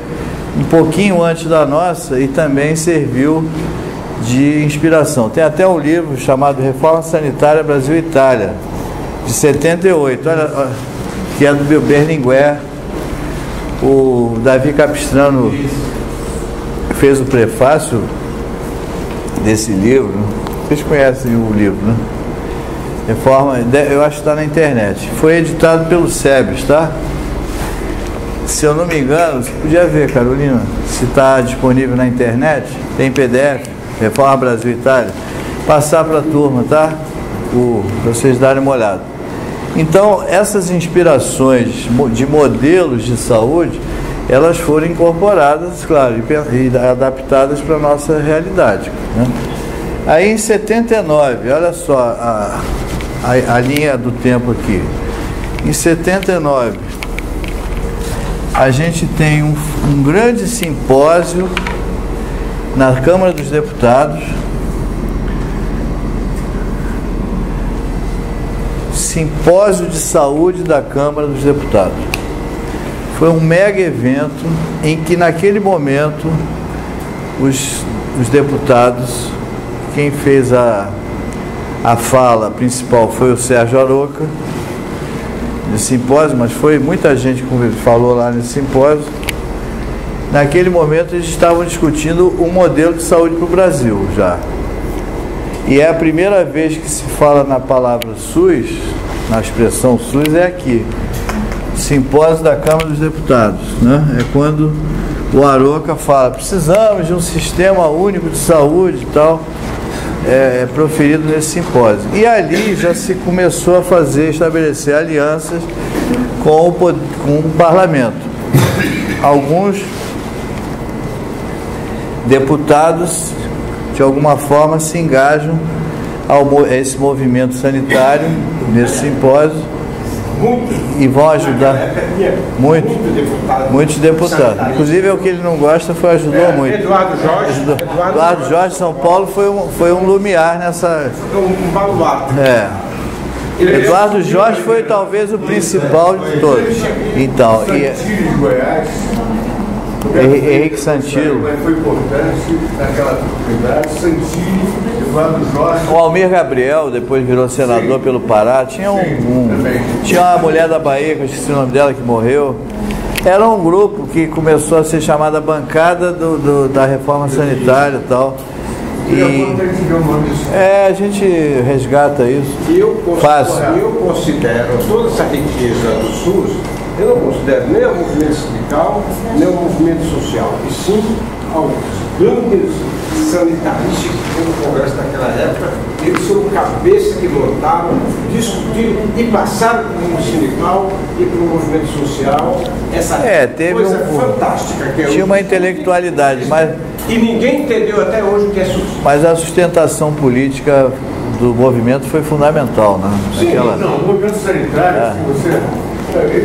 um pouquinho antes da nossa e também serviu de inspiração. Tem até um livro chamado Reforma Sanitária Brasil e Itália, de 78, olha, que é do Berlinguer. O Davi Capistrano fez o prefácio desse livro. Vocês conhecem o livro, né? Reforma, eu acho que está na internet. Foi editado pelo SEBS, tá? Se eu não me engano, você podia ver, Carolina, se está disponível na internet, tem PDF, Reforma Brasil e Itália, passar para a turma, tá? Para vocês darem uma olhada. Então, essas inspirações de modelos de saúde, elas foram incorporadas, claro, e adaptadas para a nossa realidade, né? Aí, em 79, olha só a linha do tempo aqui. Em 79, a gente tem um grande simpósio na Câmara dos Deputados, Simpósio de Saúde da Câmara dos Deputados. Foi um mega evento em que, naquele momento, os deputados, quem fez a fala principal foi o Sérgio Aroca, de simpósio, mas foi muita gente que falou lá nesse simpósio. Naquele momento eles estavam discutindo um modelo de saúde para o Brasil já. E é a primeira vez que se fala na palavra SUS, na expressão SUS, é aqui. Simpósio da Câmara dos Deputados, né? É quando o Aroca fala, precisamos de um sistema único de saúde e tal, proferido nesse simpósio. E ali já se começou a estabelecer alianças com o parlamento. alguns deputados, de alguma forma, se engajam a esse movimento sanitário, nesse simpósio, e vão ajudar muitos deputados. Inclusive, o que ele não gosta ajudou muito. Eduardo Jorge de São Paulo foi um lumiar nessa... Um baluarte. Eduardo Jorge foi talvez o principal de todos. Então, Henrique Santillo. Foi importante naquela oportunidade, Santillo, Eduardo Jorge. O Almir Gabriel, depois virou senador pelo Pará. Tinha uma mulher da Bahia, que eu esqueci o nome dela, que morreu. Era um grupo que começou a ser chamada bancada da reforma sanitária e tal. A gente resgata isso. Eu considero toda essa riqueza do SUS, eu não considero nem o movimento sindical, nem o movimento social, e sim aos gangues sanitaristas que foram no Congresso naquela época. Eles foram cabeça que montaram, discutiram e passaram para o sindical e para o movimento social essa coisa fantástica que é tinha uma intelectualidade, mas... E ninguém entendeu até hoje o que é SUS. Mas a sustentação política do movimento foi fundamental, né? Sim, não, o movimento sanitário,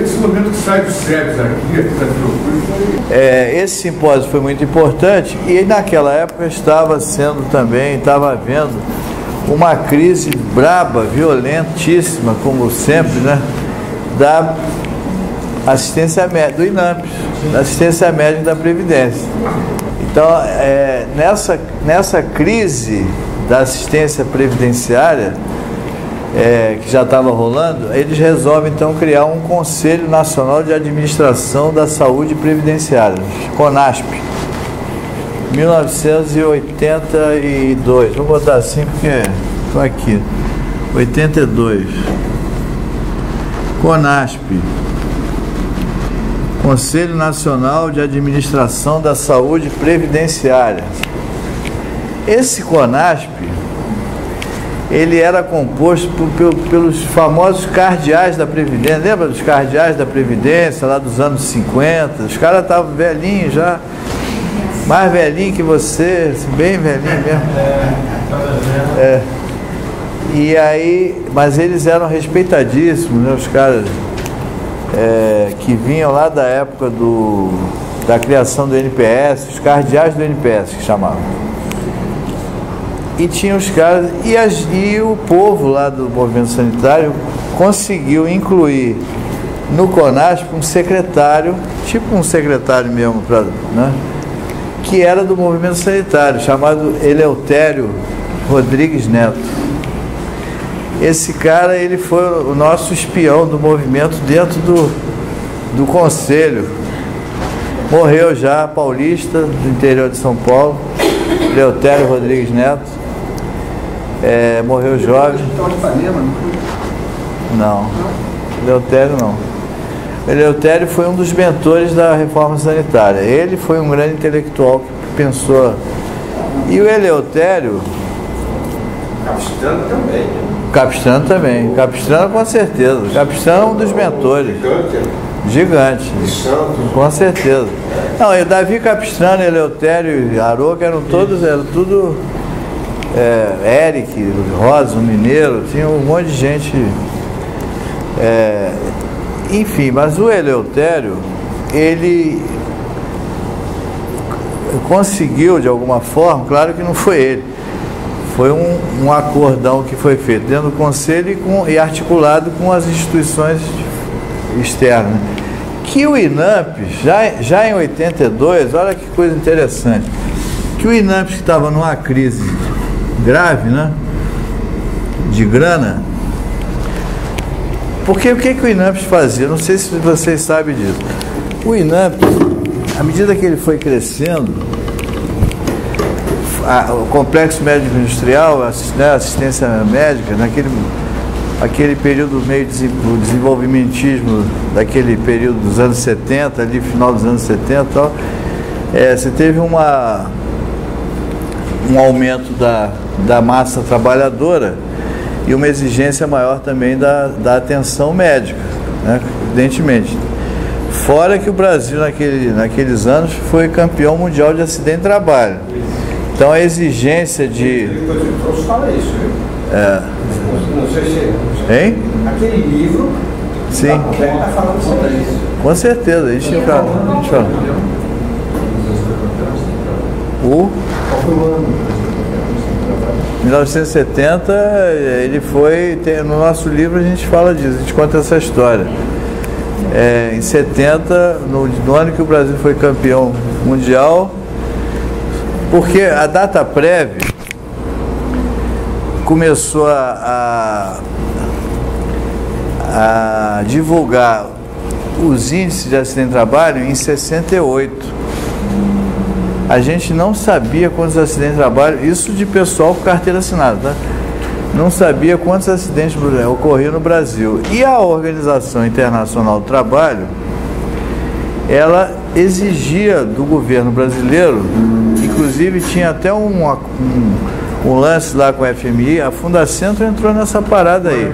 esse movimento que sai dos SEBs aqui, esse simpósio foi muito importante e naquela época estava havendo uma crise braba, violentíssima, como sempre, né? Da assistência médica, do INAMPS, da assistência médica da Previdência. Então, nessa crise da assistência previdenciária, que já estava rolando, eles resolvem então criar um Conselho Nacional de Administração da Saúde Previdenciária, CONASP, 1982. Vou botar assim porque estou aqui. 82. CONASP, Conselho Nacional de Administração da Saúde Previdenciária. Esse CONASP, ele era composto pelos famosos cardeais da Previdência. Lembra dos cardeais da Previdência, lá dos anos 50? Os caras estavam velhinhos já, mais velhinho que você, bem velhinho mesmo. E aí, mas eles eram respeitadíssimos, né, os caras que vinham lá da época da criação do NPS, os cardeais do NPS que chamavam. E tinha os caras, e o povo lá do movimento sanitário conseguiu incluir no CONASP um secretário, tipo um secretário mesmo, né, que era do movimento sanitário, chamado Eleutério Rodrigues Neto. Esse cara, ele foi o nosso espião do movimento dentro do conselho. Morreu já, paulista, do interior de São Paulo, Eleutério Rodrigues Neto. Morreu jovem. Não, Eleutério não. Eleutério foi um dos mentores da reforma sanitária. Ele foi um grande intelectual que pensou. E o Eleutério... Capistrano também. Capistrano também. Capistrano com certeza. Capistrano é um dos mentores. Gigante. Com certeza. Não, e Davi Capistrano, Eleutério e Aroca eram tudo Eric, Rosa, o Mineiro, tinha um monte de gente. Enfim, mas o Eleutério, ele conseguiu de alguma forma, claro que não foi ele, foi um acordão que foi feito dentro do conselho e articulado com as instituições externas. Que o INAMPS, já em 82, olha que coisa interessante, que o INAMPS, que estava numa crise grave, né, de grana, porque o que o INAMPS fazia? Não sei se vocês sabem disso. O INAMPS, à medida que ele foi crescendo, o complexo médico industrial, assistência médica, aquele período meio do desenvolvimentismo, daquele período dos anos 70, ali final dos anos 70 e tal, você teve um aumento da massa trabalhadora e uma exigência maior também da atenção médica, né, evidentemente. Fora que o Brasil, naqueles anos, foi campeão mundial de acidente de trabalho. Então a exigência de... Fala isso, viu? Não sei se... Hein? Aquele livro... Sim. Está falando sobre isso. Com certeza, a gente fala. O 1970, ele foi... No nosso livro a gente fala disso, a gente conta essa história. Em 70, no ano que o Brasil foi campeão mundial, porque a Dataprev começou a divulgar os índices de acidente de trabalho em 68. A gente não sabia quantos acidentes de trabalho, isso de pessoal com carteira assinada, tá? Não sabia quantos acidentes ocorriam no Brasil. E a Organização Internacional do Trabalho, ela exigia do governo brasileiro, inclusive tinha até um lance lá com o FMI, a Fundacentro entrou nessa parada aí.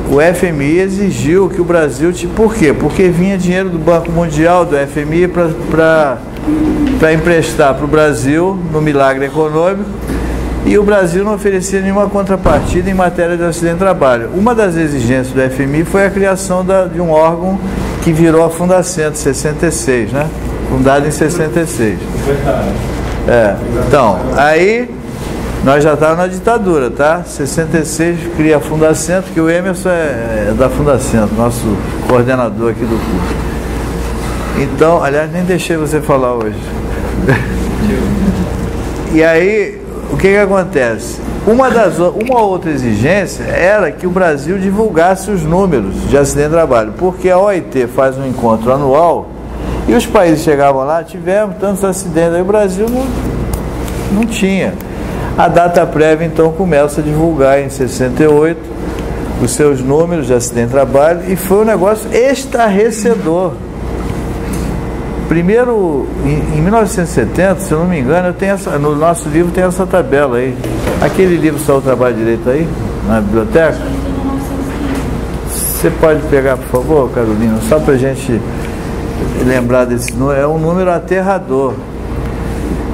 O FMI exigiu que o Brasil... Por quê? Porque vinha dinheiro do Banco Mundial, do FMI, para emprestar para o Brasil no milagre econômico, e o Brasil não oferecia nenhuma contrapartida em matéria de acidente de trabalho. Uma das exigências do FMI foi a criação de um órgão que virou a Fundacentro, 66, né? Fundada em 66. Então, aí nós já estávamos na ditadura, tá? 66 cria a Fundacentro, que o Emerson é da Fundacentro, nosso coordenador aqui do curso. Então, aliás, nem deixei você falar hoje. E aí, o que acontece? Uma outra exigência era que o Brasil divulgasse os números de acidente de trabalho, porque a OIT faz um encontro anual e os países chegavam lá, tivemos tantos acidentes, aí o Brasil não tinha. A Dataprev então começa a divulgar em 68 os seus números de acidente de trabalho, e foi um negócio estarrecedor. Primeiro, em 1970, se eu não me engano, no nosso livro tem essa tabela aí. Aquele livro Só o Trabalho Direito aí, na biblioteca. Você pode pegar, por favor, Carolina, só para a gente lembrar desse número. É um número aterrador.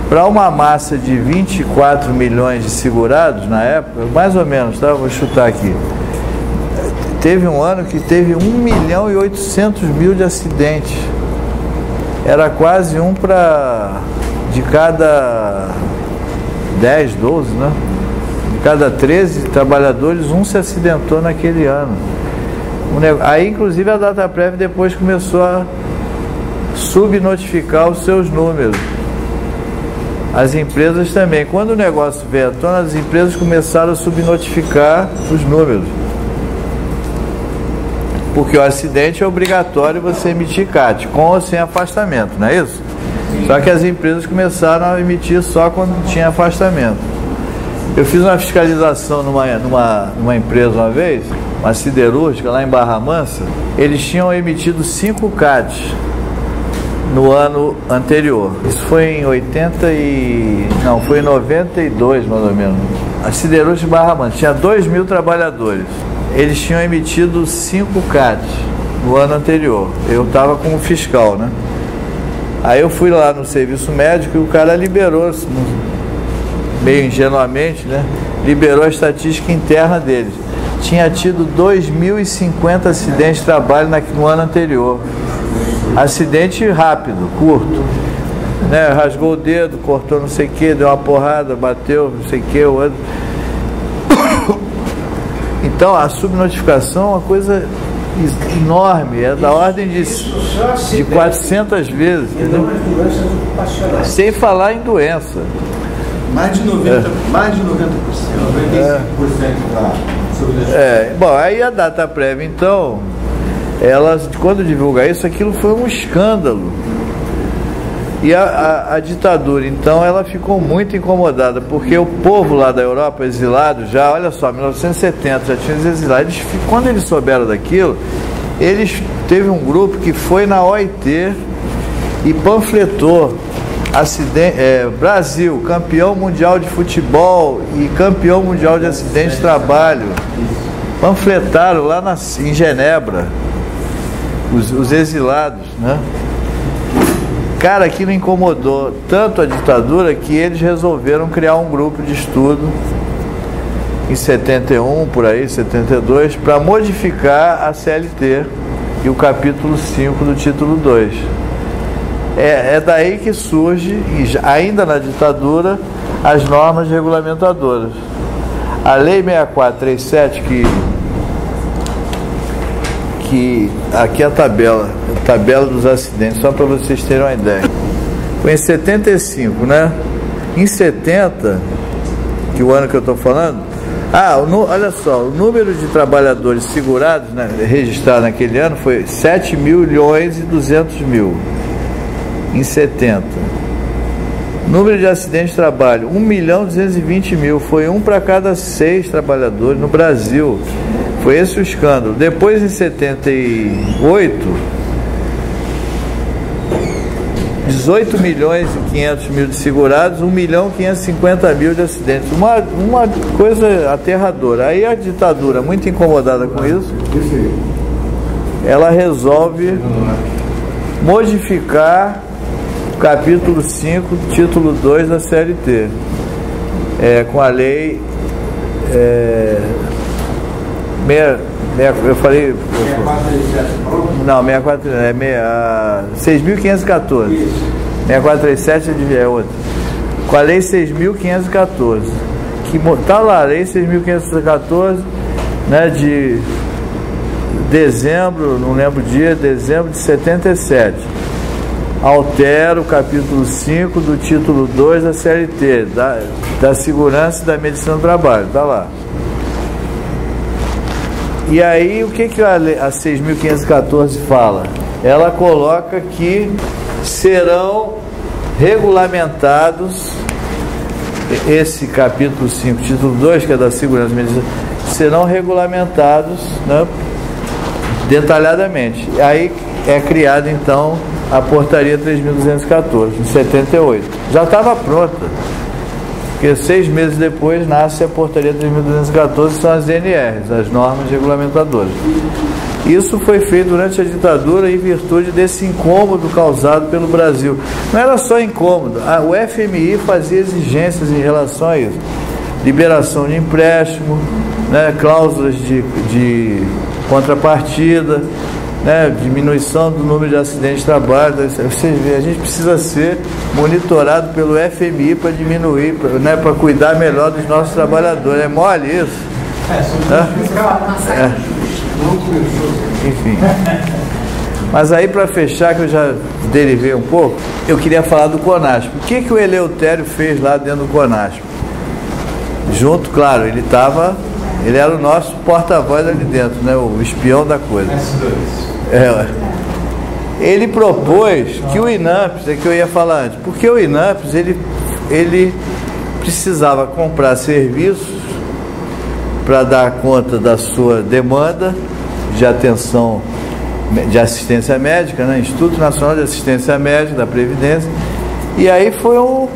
Para uma massa de 24 milhões de segurados na época, mais ou menos, tá? Vou chutar aqui. Teve um ano que teve 1.800.000 de acidentes. Era quase um de cada 10, 12, né? De cada 13 trabalhadores, um se acidentou naquele ano. Aí, inclusive, a Dataprev depois começou a subnotificar os seus números. As empresas também. Quando o negócio veio à tona, as empresas começaram a subnotificar os números. Porque o acidente é obrigatório você emitir CAT, com ou sem afastamento, não é isso? Só que as empresas começaram a emitir só quando tinha afastamento. Eu fiz uma fiscalização numa empresa uma vez, uma siderúrgica lá em Barra Mansa. Eles tinham emitido 5 CATs no ano anterior. Isso foi em 92 mais ou menos. A siderúrgica de Barra Mansa tinha 2.000 trabalhadores. Eles tinham emitido 5 CATs no ano anterior. Eu estava como fiscal, né? Aí eu fui lá no serviço médico e o cara liberou, meio ingenuamente, né? Liberou a estatística interna deles. Tinha tido 2.050 acidentes de trabalho no ano anterior. Acidente rápido, curto, né? Rasgou o dedo, cortou não sei o que, deu uma porrada, bateu não sei o que, o outro. Então a subnotificação é uma coisa enorme, é da ordem de 400 vezes, entendeu? Sem falar em doença. Mais de 90%. Bom, aí a Dataprev, então, ela, quando divulga isso, aquilo foi um escândalo. E a ditadura, então, ela ficou muito incomodada, porque o povo lá da Europa, exilado, já, olha só, 1970, já tinha os exilados. Quando eles souberam daquilo, teve um grupo que foi na OIT e panfletou Brasil, campeão mundial de futebol e campeão mundial de acidente de trabalho. Panfletaram lá em Genebra. os exilados, né? Cara, aquilo incomodou tanto a ditadura que eles resolveram criar um grupo de estudo em 71, por aí, 72, para modificar a CLT e o capítulo 5 do título 2. É daí que surge, ainda na ditadura, as normas regulamentadoras. A Lei 6437, que aqui é a tabela dos acidentes, só para vocês terem uma ideia. Foi em 75, né? Em 70, que é o ano que eu estou falando, olha só, o número de trabalhadores segurados, né, registrado naquele ano foi 7.200.000 em 70. Número de acidentes de trabalho, 1.220.000, foi um para cada 6 trabalhadores no Brasil. Foi esse o escândalo. Depois, em 78, 18.500.000 de segurados, 1.550.000 de acidentes. Uma coisa aterradora. Aí a ditadura, muito incomodada com isso, ela resolve modificar o capítulo 5, título 2 da CLT, com a lei... eu falei... Não, 6.514. 6437 é outra. Com a lei 6.514. Que está lá, a lei 6.514, né, de dezembro, não lembro o dia, dezembro de 77. Altera o capítulo 5 do título 2 da CLT, da segurança e da medicina do trabalho. Está lá. E aí, o que a 6.514 fala? Ela coloca que serão regulamentados, esse capítulo 5, título 2, que é da segurança e medicina, serão regulamentados, né, detalhadamente. Aí é criada, então, a portaria 3.214, em 78. Já estava pronta. Porque 6 meses depois nasce a portaria 3.214, são as NRs, as normas regulamentadoras. Isso foi feito durante a ditadura em virtude desse incômodo causado pelo Brasil. Não era só incômodo, o FMI fazia exigências em relação a isso. Liberação de empréstimo, né, cláusulas de contrapartida, né, diminuição do número de acidentes de trabalho. Você vê, a gente precisa ser monitorado pelo FMI para diminuir, né, para cuidar melhor dos nossos trabalhadores. É mole isso? Enfim. Mas aí, para fechar, que eu já derivei um pouco, eu queria falar do CONASP. O que o Eleutério fez lá dentro do CONASP? Junto, claro, ele era o nosso porta-voz ali dentro, né, o espião da coisa. Ele propôs que o INAMPS, é que eu ia falar antes, porque o INAMPS ele precisava comprar serviços para dar conta da sua demanda de atenção, de assistência médica, né? Instituto Nacional de Assistência Médica da Previdência. E aí foi o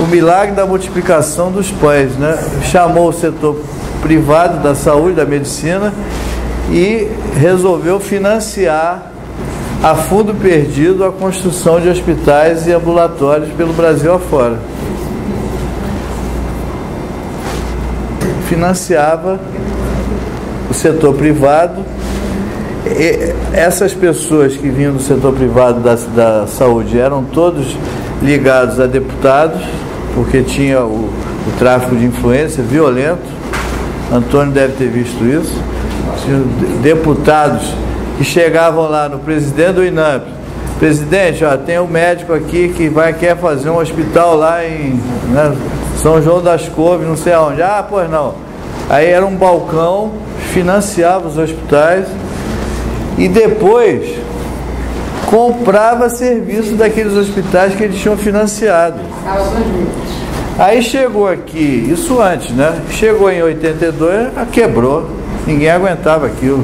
milagre da multiplicação dos pães, né? Chamou o setor privado da saúde, da medicina, e resolveu financiar a fundo perdido a construção de hospitais e ambulatórios pelo Brasil afora. Financiava o setor privado. E essas pessoas que vinham do setor privado da saúde eram todos ligados a deputados, porque tinha o tráfico de influência violento. Antônio deve ter visto isso. Deputados que chegavam lá no presidente do INAMP: presidente, tem um médico aqui que quer fazer um hospital lá em, né, São João das Couves, não sei aonde. Pois não. Aí era um balcão, financiava os hospitais e depois comprava serviço daqueles hospitais que eles tinham financiado. Aí chegou aqui, isso antes, né? Chegou em 82, quebrou. Ninguém aguentava aquilo.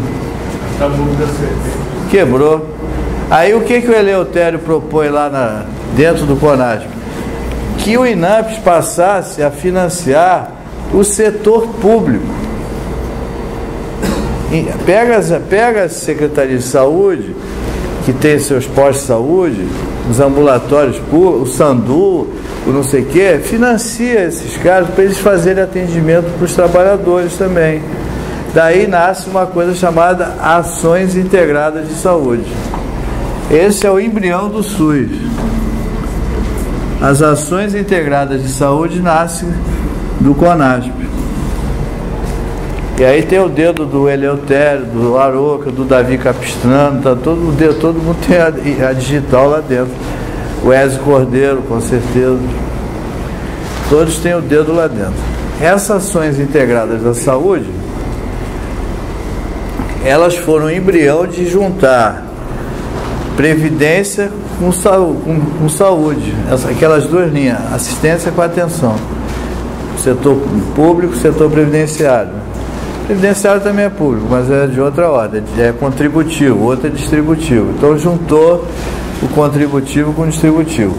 Quebrou. Aí o que o Eleutério propõe lá dentro do CONASP? Que o INAMPS passasse a financiar o setor público. Pega a Secretaria de Saúde, que tem seus postos de saúde, os ambulatórios públicos, o Sandu, o não sei o que, financia esses caras para eles fazerem atendimento para os trabalhadores também. Daí nasce uma coisa chamada Ações Integradas de Saúde. Esse é o embrião do SUS. As Ações Integradas de Saúde nascem do CONASP. E aí tem o dedo do Eleutério, do Aroca, do Davi Capistrano, tá todo mundo tem a digital lá dentro. O Ezio Cordeiro, com certeza. Todos têm o dedo lá dentro. Essas Ações Integradas da Saúde, elas foram um embrião de juntar previdência com saúde, aquelas duas linhas, assistência com atenção, setor público, setor previdenciário. Previdenciário também é público, mas é de outra ordem, é contributivo, outro é distributivo. Então juntou o contributivo com o distributivo.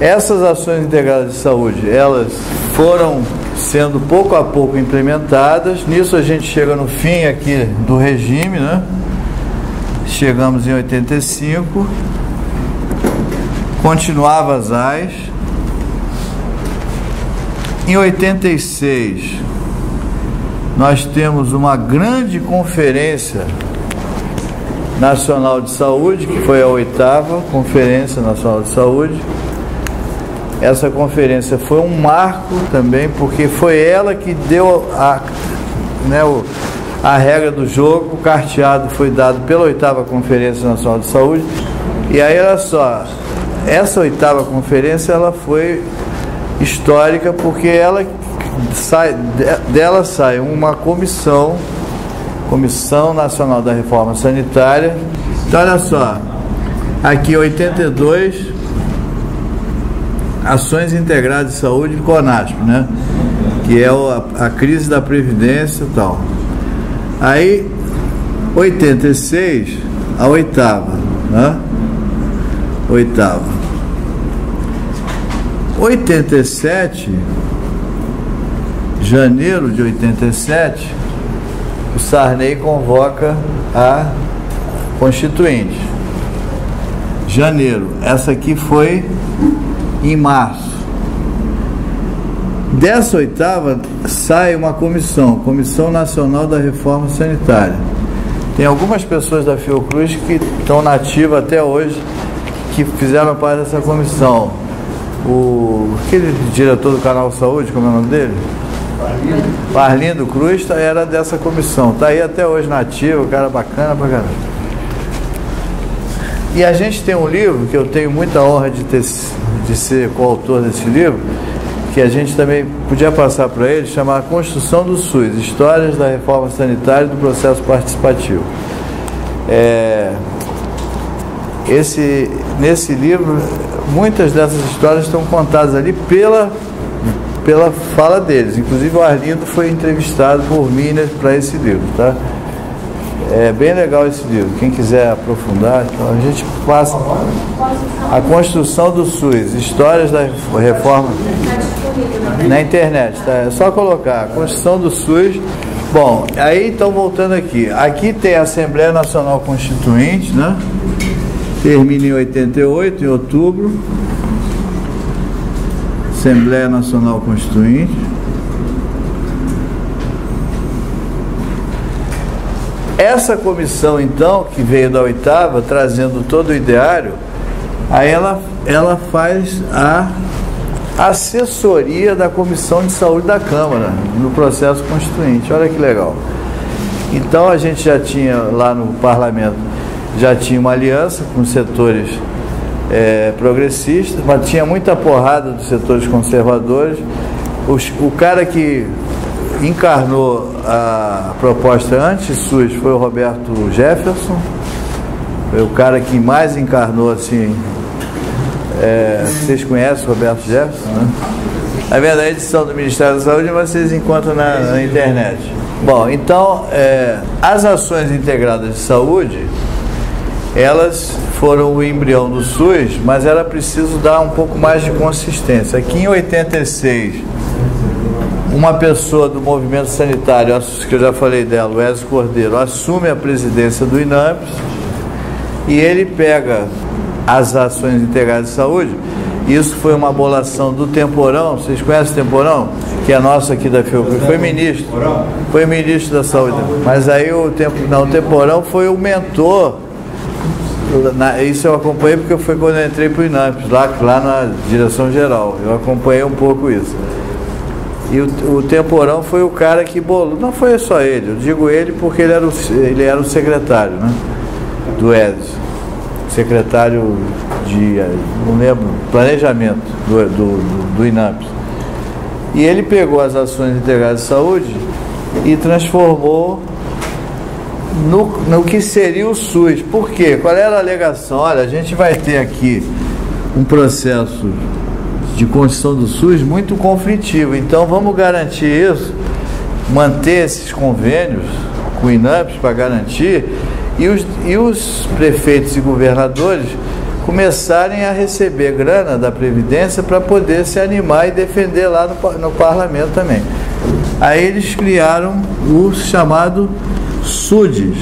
Essas Ações Integradas de Saúde, elas foram sendo pouco a pouco implementadas. Nisso a gente chega no fim aqui do regime, né? Chegamos em 85, continuava as AIS. Em 86 nós temos uma grande conferência nacional de saúde, que foi a 8ª Conferência Nacional de Saúde. Essa conferência foi um marco também, porque foi ela que deu a regra do jogo. O carteado foi dado pela 8ª Conferência Nacional de Saúde. E aí, olha só, essa 8ª conferência, ela foi histórica, porque dela sai uma Comissão Nacional da Reforma Sanitária. Então, olha só, aqui 82, Ações Integradas de Saúde, CONASP, né? Que é a crise da Previdência e tal. Aí, 86, a 8ª, né? 8ª. 87, janeiro de 87, o Sarney convoca a Constituinte. Janeiro. Essa aqui foi em março. Dessa 8ª sai uma Comissão Nacional da Reforma Sanitária. Tem algumas pessoas da Fiocruz que estão nativas até hoje, que fizeram parte dessa comissão. Aquele diretor do Canal Saúde, como é o nome dele? Arlindo Cruz era dessa comissão. Está aí até hoje nativo, cara bacana pra caramba. E a gente tem um livro, que eu tenho muita honra de ser coautor desse livro, que a gente também podia passar para ele, chamar Construção do SUS, Histórias da Reforma Sanitária e do Processo Participativo. Nesse livro, muitas dessas histórias estão contadas ali pela fala deles. Inclusive o Arlindo foi entrevistado por mim para esse livro, tá? É bem legal esse livro. Quem quiser aprofundar, então a gente passa a Construção do SUS, Histórias da Reforma na internet, tá? É só colocar a Construção do SUS. Bom, aí então voltando aqui tem a Assembleia Nacional Constituinte, né? Termina em 88, em outubro. Assembleia Nacional Constituinte. Essa comissão, então, que veio da 8ª, trazendo todo o ideário, aí ela faz a assessoria da Comissão de Saúde da Câmara no processo constituinte. Olha que legal. Então a gente já tinha lá no parlamento, já tinha uma aliança com os setores progressistas, mas tinha muita porrada dos setores conservadores. O cara que encarnou a proposta anti-SUS foi o Roberto Jefferson, foi o cara que mais encarnou assim. Vocês conhecem o Roberto Jefferson, né? Na verdade, a edição do Ministério da Saúde vocês encontram na internet. Bom, então as Ações Integradas de Saúde, elas foram o embrião do SUS, mas era preciso dar um pouco mais de consistência. Aqui em 86, uma pessoa do movimento sanitário, que eu já falei dela, o Ezio Cordeiro, assume a presidência do INAMPS e ele pega as ações integradas de saúde. Isso foi uma abolação do Temporão. Vocês conhecem o Temporão? Que é nosso aqui da Fiocruz. Foi ministro da saúde. Mas aí o Temporão foi o mentor. Isso eu acompanhei porque foi quando eu entrei para o INAMPS, lá na direção geral. Eu acompanhei um pouco isso. E o Temporão foi o cara que bolou. Não foi só ele, eu digo ele porque ele era o secretário, né, do Ezio. Secretário de, não lembro, planejamento do INAMPS. E ele pegou as ações integradas de saúde e transformou no que seria o SUS. Por quê? Qual era a alegação? Olha, a gente vai ter aqui um processo de construção do SUS muito conflitivo, então vamos garantir isso, manter esses convênios com o INAMPS para garantir, e os prefeitos e governadores começarem a receber grana da Previdência para poder se animar e defender lá no parlamento também. Aí eles criaram o chamado SUDES.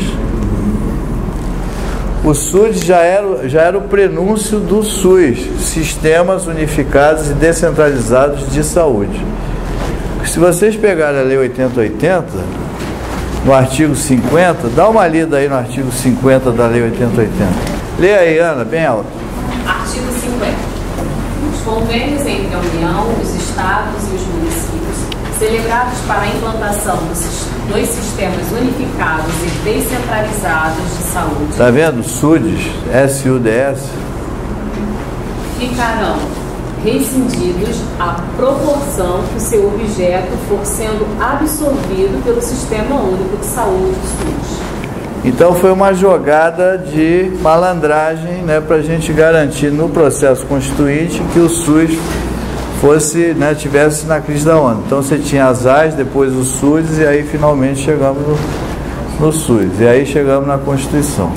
O SUDES já era o prenúncio do SUS, Sistemas Unificados e Descentralizados de Saúde. Se vocês pegarem a Lei 8080, no artigo 50, dá uma lida aí no artigo 50 da Lei 8080. Lê aí, Ana, bem alto. Artigo 50. Os convênios entre a União, os Estados e os municípios, celebrados para a implantação dos sistemas unificados e descentralizados de saúde. Está vendo? SUDES, S-U-D-S. Ficarão rescindidos à proporção que o seu objeto for sendo absorvido pelo Sistema Único de Saúde, SUS. Então foi uma jogada de malandragem, né, para a gente garantir no processo constituinte que o SUS fosse, né, tivesse na crise da onda. Então você tinha as AIS, depois o SUS, e aí finalmente chegamos no SUS. E aí chegamos na Constituição.